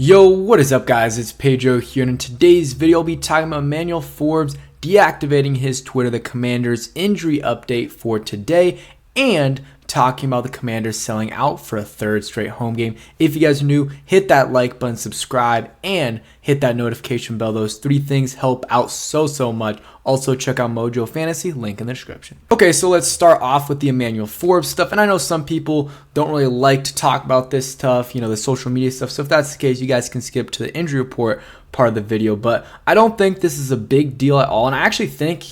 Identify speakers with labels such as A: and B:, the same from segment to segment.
A: Yo, what is up guys? It's Pedro here, and in today's video I'll be talking about Emmanuel Forbes deactivating his Twitter, the Commanders injury update for today, and talking about the Commanders selling out for a third straight home game. If you guys are new, hit that like button, subscribe, and hit that notification bell. Those three things help out so much. Also, check out Mojo Fantasy, link in the description. Okay, so let's start off with the Emmanuel Forbes stuff. And I know some people don't really like to talk about this stuff, the social media stuff. So if that's the case, you guys can skip to the injury report part of the video. But I don't think this is a big deal at all. And I actually think,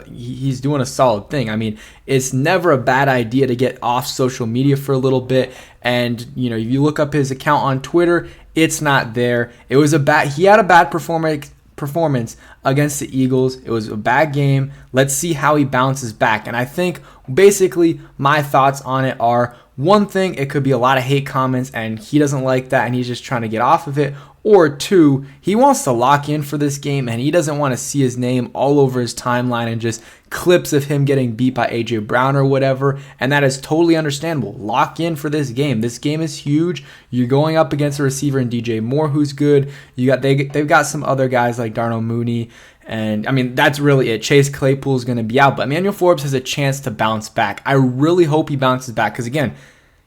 A: he's doing a solid thing. I mean, it's never a bad idea to get off social media for a little bit. And, if you look up his account on Twitter, it's not there. He had a bad performance against the Eagles. It was a bad game. Let's see how he bounces back. And I think basically my thoughts on it are, one thing, it could be a lot of hate comments and he doesn't like that and he's just trying to get off of it. Or two, he wants to lock in for this game and he doesn't want to see his name all over his timeline and just clips of him getting beat by AJ Brown or whatever. And that is totally understandable. Lock in for this game. This game is huge. You're going up against a receiver in DJ Moore who's good. They've got some other guys like Darnell Mooney. And, I mean, that's really it. Chase Claypool is going to be out. But Emmanuel Forbes has a chance to bounce back. I really hope he bounces back because, again,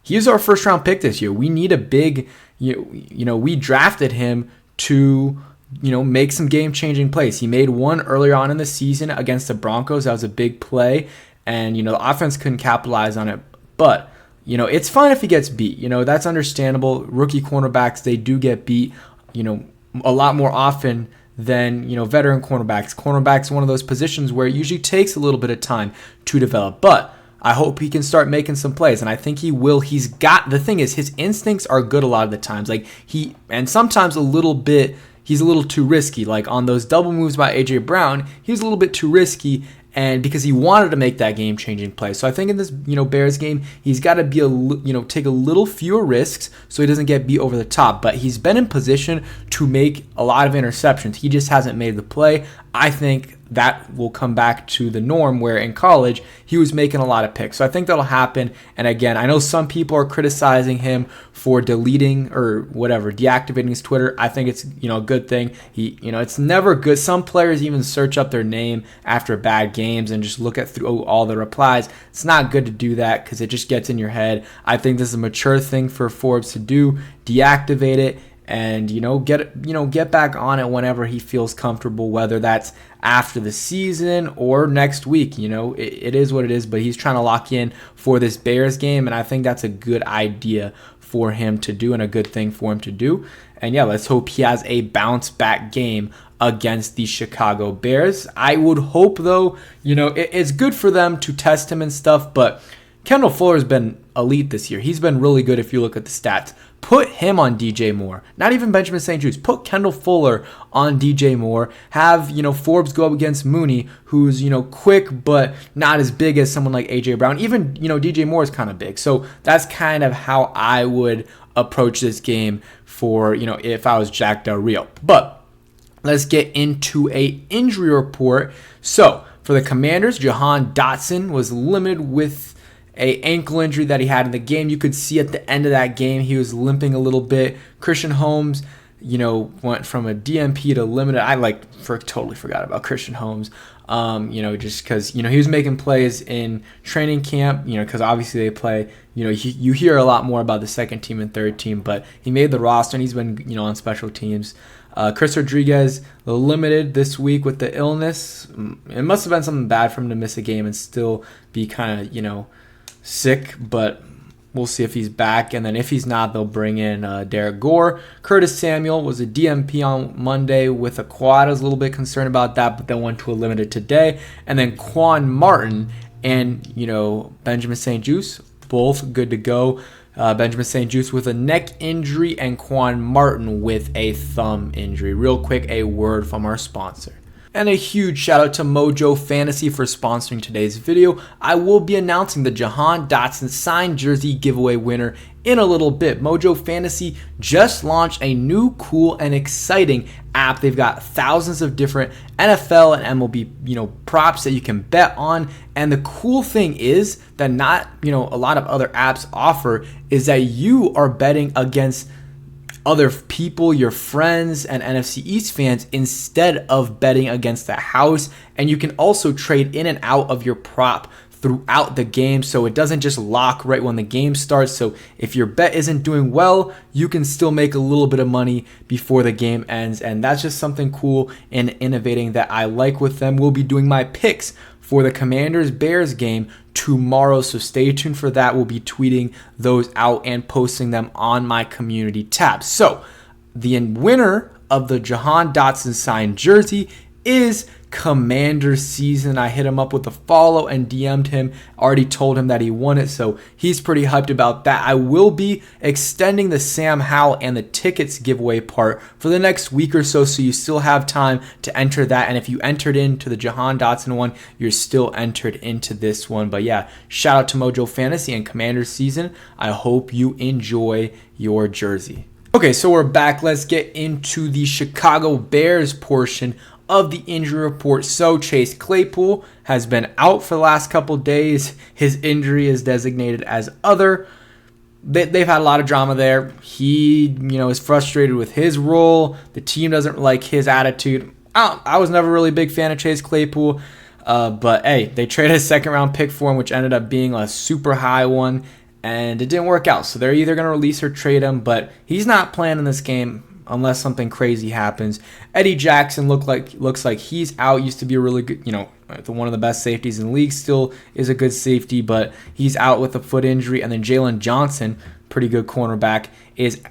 A: he's our first-round pick this year. We need a big, we drafted him to, make some game-changing plays. He made one earlier on in the season against the Broncos. That was a big play. And, the offense couldn't capitalize on it. But, it's fine if he gets beat. That's understandable. Rookie cornerbacks, they do get beat, a lot more often than veteran cornerbacks. Cornerbacks are one of those positions where it usually takes a little bit of time to develop, but I hope he can start making some plays, and I think he will. The thing is, his instincts are good a lot of the times. And sometimes he's a little too risky. Like on those double moves by AJ Brown, he was a little bit too risky, and because he wanted to make that game-changing play. So I think in this, Bears game, he's got to be take a little fewer risks so he doesn't get beat over the top. But he's been in position to make a lot of interceptions. He just hasn't made the play. I think that will come back to the norm where in college he was making a lot of picks. So I think that'll happen. And again, I know some people are criticizing him for deleting or whatever, deactivating his Twitter. I think it's, a good thing. It's never good. Some players even search up their name after bad games and just look through all the replies. It's not good to do that because it just gets in your head. I think this is a mature thing for Forbes to do. Deactivate it. And get back on it whenever he feels comfortable, whether that's after the season or next week. It is what it is, but he's trying to lock in for this Bears game, and I think that's a good idea for him to do and a good thing for him to do. And yeah, let's hope he has a bounce back game against the Chicago Bears. I would hope though, it's good for them to test him and stuff, but Kendall Fuller's been elite this year. He's been really good if you look at the stats. Put him on DJ Moore, not even Benjamin St. Juste. Put Kendall Fuller on DJ Moore. Have, Forbes go up against Mooney, who's, quick but not as big as someone like AJ Brown. Even, DJ Moore is kind of big. So that's kind of how I would approach this game for, if I was Jack Del Rio. But let's get into a injury report. So for the Commanders, Jahan Dotson was limited with a ankle injury that he had in the game. You could see at the end of that game he was limping a little bit. Christian Holmes, went from a DNP to limited. I totally forgot about Christian Holmes. Just because he was making plays in training camp. Because obviously they play. You hear a lot more about the second team and third team, but he made the roster and he's been on special teams. Chris Rodriguez limited this week with the illness. It must have been something bad for him to miss a game and still be kind of sick, but we'll see if he's back. And then if he's not, they'll bring in Derek Gore. Curtis Samuel was a DMP on Monday with a quad. I was a little bit concerned about that, but then went to a limited today. And then Quan Martin and Benjamin St. Juste, both good to go. Benjamin St. Juste with a neck injury and Quan Martin with a thumb injury. Real quick, a word from our sponsor. And a huge shout out to Mojo Fantasy for sponsoring today's video. I will be announcing the Jahan Dotson signed jersey giveaway winner in a little bit. Mojo Fantasy just launched a new, cool, and exciting app. They've got thousands of different NFL and MLB, props that you can bet on. And the cool thing is that not, a lot of other apps offer is that you are betting against other people, your friends, and NFC East fans instead of betting against the house. And you can also trade in and out of your prop throughout the game, so it doesn't just lock right when the game starts. So if your bet isn't doing well, you can still make a little bit of money before the game ends, and that's just something cool and innovating that I like with them. We'll be doing my picks for the Commanders-Bears game tomorrow, so stay tuned for that. We'll be tweeting those out and posting them on my community tab. So the winner of the Jahan Dotson signed jersey is Commander Season. I hit him up with a follow and DM'd him. Already told him that he won it, so he's pretty hyped about that. I will be extending the Sam Howell and the tickets giveaway part for the next week or so, so you still have time to enter that. And if you entered into the Jahan Dotson one, you're still entered into this one. But yeah, shout out to Mojo Fantasy and Commander Season. I hope you enjoy your jersey. Okay, so we're back. Let's get into the Chicago Bears portion of the injury report. So Chase Claypool has been out for the last couple days. His injury is designated as other. They've had a lot of drama there. He, is frustrated with his role. The team doesn't like his attitude. I was never really a big fan of Chase Claypool, but hey, they traded a second-round pick for him, which ended up being a super high one, and it didn't work out. So they're either going to release or trade him, but he's not playing in this game unless something crazy happens. Eddie Jackson looks like he's out. Used to be a really good, one of the best safeties in the league. Still is a good safety, but he's out with a foot injury. And then Jalen Johnson, pretty good cornerback, is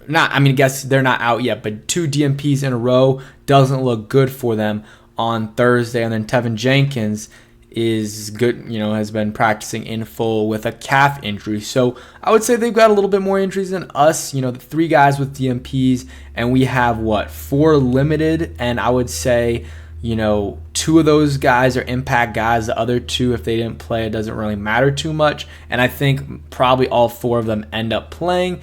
A: not. I guess they're not out yet, but 2 DMPs in a row doesn't look good for them on Thursday. And then Tevin Jenkins is good, has been practicing in full with a calf injury. So I would say they've got a little bit more injuries than us. The 3 guys with DMPs, and we have 4 limited, and I would say 2 of those guys are impact guys. The other 2, if they didn't play, it doesn't really matter too much. And I think probably all 4 of them end up playing.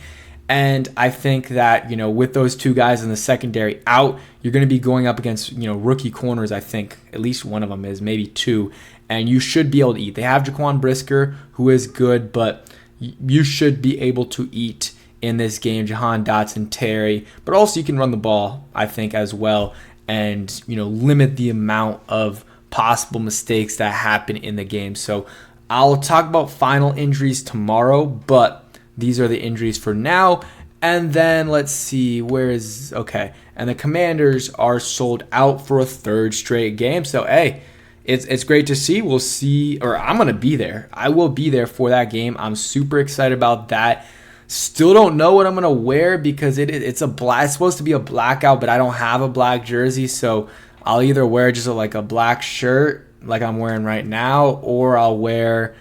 A: And I think that, with those 2 guys in the secondary out, you're going to be going up against, rookie corners. I think at least one of them is, maybe 2. And you should be able to eat. They have Jaquan Brisker, who is good, but you should be able to eat in this game. Jahan Dotson, Terry. But also you can run the ball, I think, as well. And, limit the amount of possible mistakes that happen in the game. So I'll talk about final injuries tomorrow, but these are the injuries for now. And then let's see, and the Commanders are sold out for a 3rd straight game. So, hey, it's great to see. We'll see, or I'm going to be there. I will be there for that game. I'm super excited about that. Still don't know what I'm going to wear because it's supposed to be a blackout, but I don't have a black jersey. So I'll either wear just a black shirt like I'm wearing right now, or I'll wear,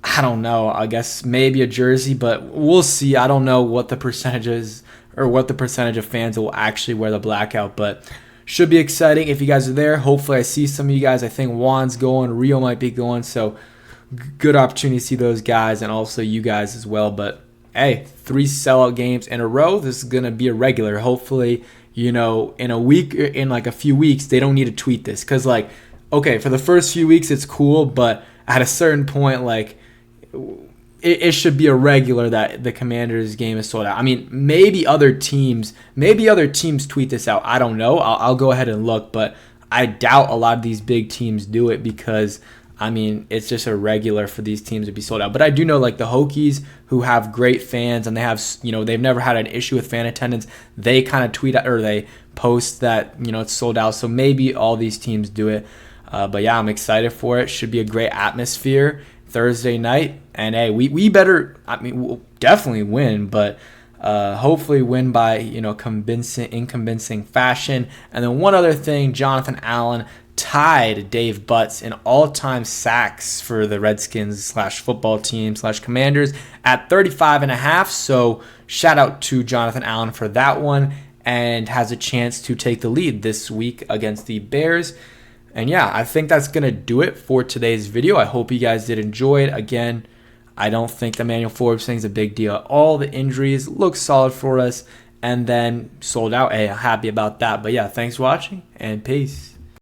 A: I don't know, I guess maybe a jersey, but we'll see. I don't know what the percentage is or what the percentage of fans will actually wear the blackout, but should be exciting if you guys are there. Hopefully I see some of you guys. I think Juan's going, Rio might be going, so good opportunity to see those guys and also you guys as well. But hey, 3 sellout games in a row. This is going to be a regular. Hopefully, in a week, in a few weeks, they don't need to tweet this because okay, for the first few weeks it's cool, but at a certain point, it should be a regular that the Commanders game is sold out. Maybe other teams tweet this out. I don't know. I'll go ahead and look, but I doubt a lot of these big teams do it because it's just a regular for these teams to be sold out. But I do know the Hokies, who have great fans and they have, they've never had an issue with fan attendance. They kind of tweet or they post that, it's sold out. So maybe all these teams do it. But yeah, I'm excited for it. Should be a great atmosphere Thursday night. And hey, we better, we'll definitely win, but hopefully win by, convincing fashion. And then one other thing, Jonathan Allen tied Dave Butts in all-time sacks for the Redskins /football team /Commanders at 35.5. So shout out to Jonathan Allen for that one, and has a chance to take the lead this week against the Bears. And yeah, I think that's going to do it for today's video. I hope you guys did enjoy it. Again, I don't think the Emmanuel Forbes thing is a big deal at all. The injuries look solid for us, and then sold out. Hey, happy about that. But yeah, thanks for watching, and peace.